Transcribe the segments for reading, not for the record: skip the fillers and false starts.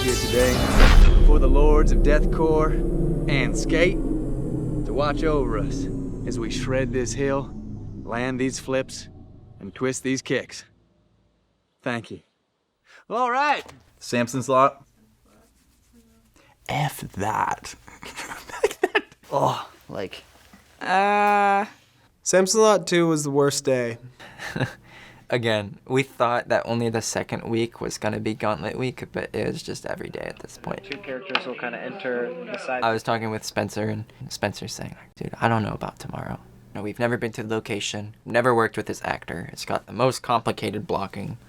here today for the Lords of Deathcore and Skate to watch over us as we shred this hill, land these flips, and twist these kicks. Thank you. All right. Samson's Lot. F that. Oh, like. Samson's Lot 2 was the worst day. Again, we thought that only the second week was gonna be Gauntlet Week, but it was just every day at this point. Two characters will kind of enter the side. I was talking with Spencer, and Spencer's saying, dude, I don't know about tomorrow. No, we've never been to the location, never worked with this actor. It's got the most complicated blocking.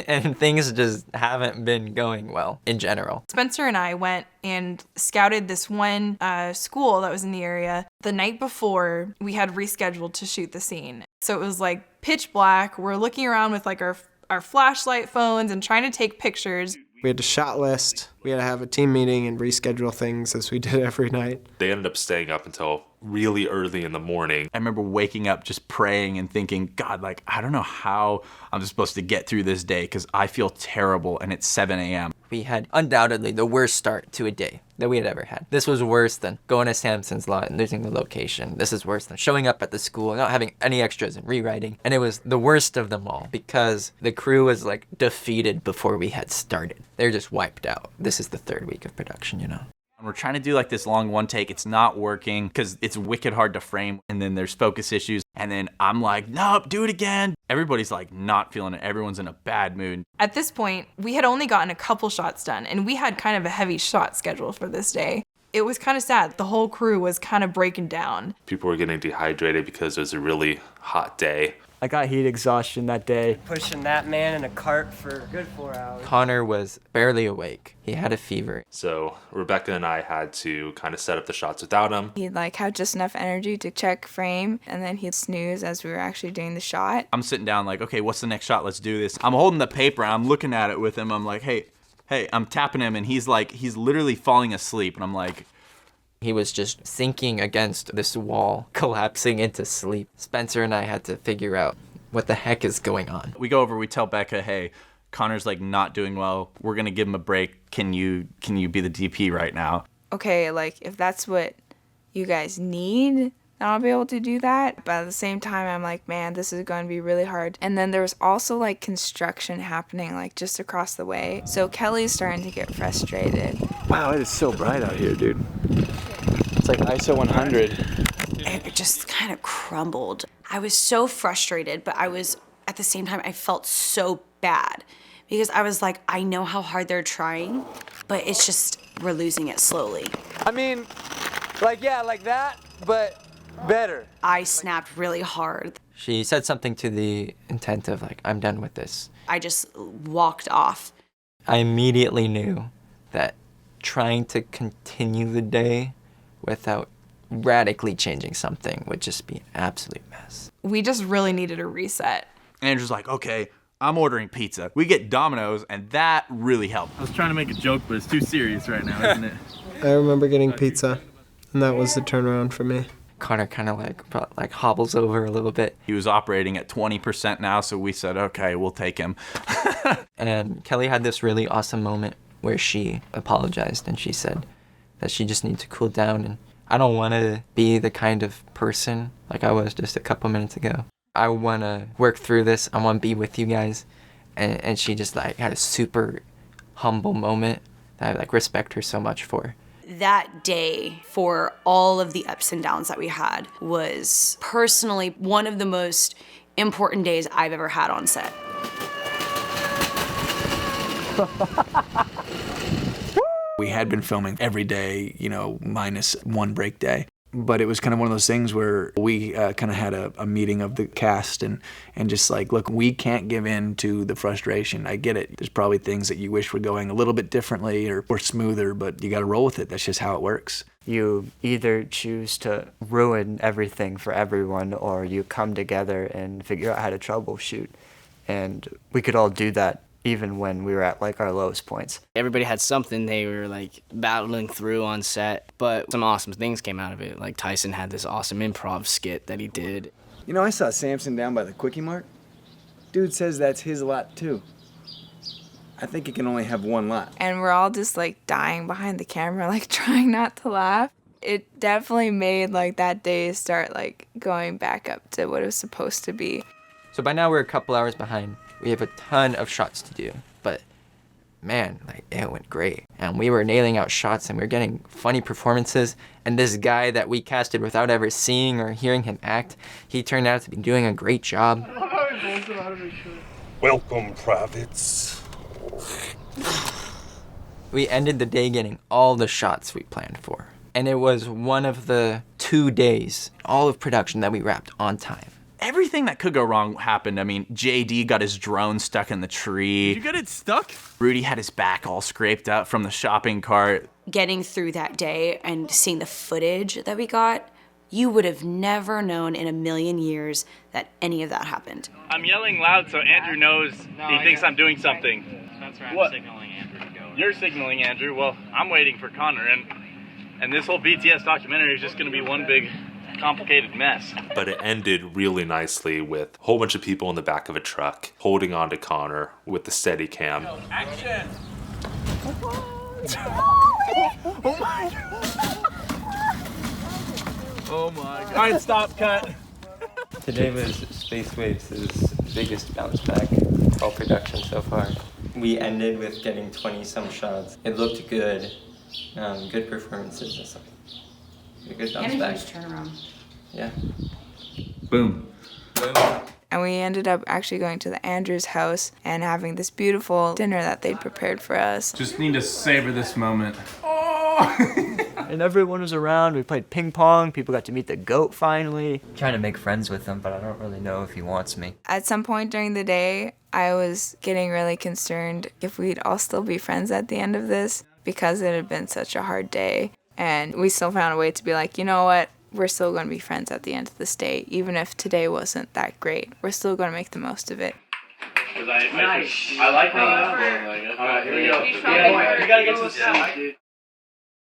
And things just haven't been going well in general. Spencer and I went and scouted this one school that was in the area. The night before, we had rescheduled to shoot the scene. So it was like pitch black. We're looking around with like our flashlight phones and trying to take pictures. We had to shot list. We had to have a team meeting and reschedule things as we did every night. They ended up staying up until really early in the morning. I remember waking up just praying and thinking, God, like, I don't know how I'm supposed to get through this day because I feel terrible and it's 7 a.m. We had undoubtedly the worst start to a day that we had ever had. This was worse than going to Samson's Lot and losing the location. This is worse than showing up at the school and not having any extras and rewriting. And it was the worst of them all because the crew was like defeated before we had started. They're just wiped out. This is the third week of production, you know. And we're trying to do like this long one take. It's not working because it's wicked hard to frame. And then there's focus issues. And then I'm like, nope, do it again. Everybody's like not feeling it. Everyone's in a bad mood. At this point, we had only gotten a couple shots done, and we had kind of a heavy shot schedule for this day. It was kind of sad. The whole crew was kind of breaking down. People were getting dehydrated because it was a really hot day. I got heat exhaustion that day. Pushing that man in a cart for a good 4 hours. Connor was barely awake. He had a fever. So Rebecca and I had to kind of set up the shots without him. He'd like have just enough energy to check frame, and then he'd snooze as we were actually doing the shot. I'm sitting down like, okay, what's the next shot? Let's do this. I'm holding the paper. I'm looking at it with him. I'm like, hey, I'm tapping him. And he's literally falling asleep. And I'm like, he was just sinking against this wall, collapsing into sleep. Spencer and I had to figure out what the heck is going on. We go over, we tell Becca, hey, Connor's like not doing well. We're gonna give him a break. Can you be the DP right now? Okay, like if that's what you guys need, then I'll be able to do that. But at the same time, I'm like, man, this is going to be really hard. And then there was also like construction happening like just across the way. So Kelly's starting to get frustrated. Wow, it is so bright out here, dude. It's like ISO 100. It just kind of crumbled. I was so frustrated, but at the same time, I felt so bad because I was like, I know how hard they're trying, but it's just, we're losing it slowly. I mean, like, yeah, like that, but better. I snapped really hard. She said something to the intent of like, I'm done with this. I just walked off. I immediately knew that trying to continue the day without radically changing something would just be an absolute mess. We just really needed a reset. Andrew's like, okay, I'm ordering pizza. We get Domino's, and that really helped. I was trying to make a joke, but it's too serious right now, isn't it? I remember getting pizza, and that was the turnaround for me. Connor kind of like hobbles over a little bit. He was operating at 20% now, so we said, okay, we'll take him. And Kelly had this really awesome moment where she apologized, and she said that she just needs to cool down, and I don't want to be the kind of person like I was just a couple minutes ago. I want to work through this. I want to be with you guys. And she just like had a super humble moment that I like respect her so much for. That day, for all of the ups and downs that we had, was personally one of the most important days I've ever had on set. We had been filming every day, you know, minus one break day. But it was kind of one of those things where we kind of had a meeting of the cast and just like, look, we can't give in to the frustration. I get it. There's probably things that you wish were going a little bit differently or smoother, but you got to roll with it. That's just how it works. You either choose to ruin everything for everyone or you come together and figure out how to troubleshoot. And we could all do that even when we were at like our lowest points. Everybody had something they were like battling through on set, but some awesome things came out of it. Like Tyson had this awesome improv skit that he did. You know, I saw Samson down by the Quickie Mart. Dude says that's his lot too. I think it can only have one lap. And we're all just like dying behind the camera, like trying not to laugh. It definitely made like that day start like going back up to what it was supposed to be. So by now we're a couple hours behind. We have a ton of shots to do, but man, like it went great. And we were nailing out shots and we were getting funny performances. And this guy that we casted without ever seeing or hearing him act, he turned out to be doing a great job. Welcome, privates. We ended the day getting all the shots we planned for. And it was one of the 2 days, all of production, that we wrapped on time. Everything that could go wrong happened. I mean, JD got his drone stuck in the tree. Did you get it stuck? Rudy had his back all scraped up from the shopping cart. Getting through that day and seeing the footage that we got, you would have never known in a million years that any of that happened. I'm yelling loud so Andrew knows he thinks I'm doing something. That's right, What? I'm signaling Andrew to go. You're signaling Andrew. Well, I'm waiting for Connor, and this whole BTS documentary is just going to be one big complicated mess. But it ended really nicely with a whole bunch of people in the back of a truck holding on to Connor with the steady cam. Action! Oh my god. Alright, stop, cut. Today was Space Waves' biggest bounce back all production so far. We ended with getting 20-some shots. It looked good. Good performances and stuff. A good bounce back. Turnaround. Yeah. Boom. And we ended up actually going to the Andrews' house and having this beautiful dinner that they'd prepared for us. Just need to savor this moment. And everyone was around. We played ping pong. People got to meet the goat finally. Trying to make friends with him, but I don't really know if he wants me. At some point during the day, I was getting really concerned if we'd all still be friends at the end of this because it had been such a hard day. And we still found a way to be like, you know what? We're still going to be friends at the end of this day. Even if today wasn't that great, we're still going to make the most of it. I like that. All right, here we go. You gotta get some seats, dude.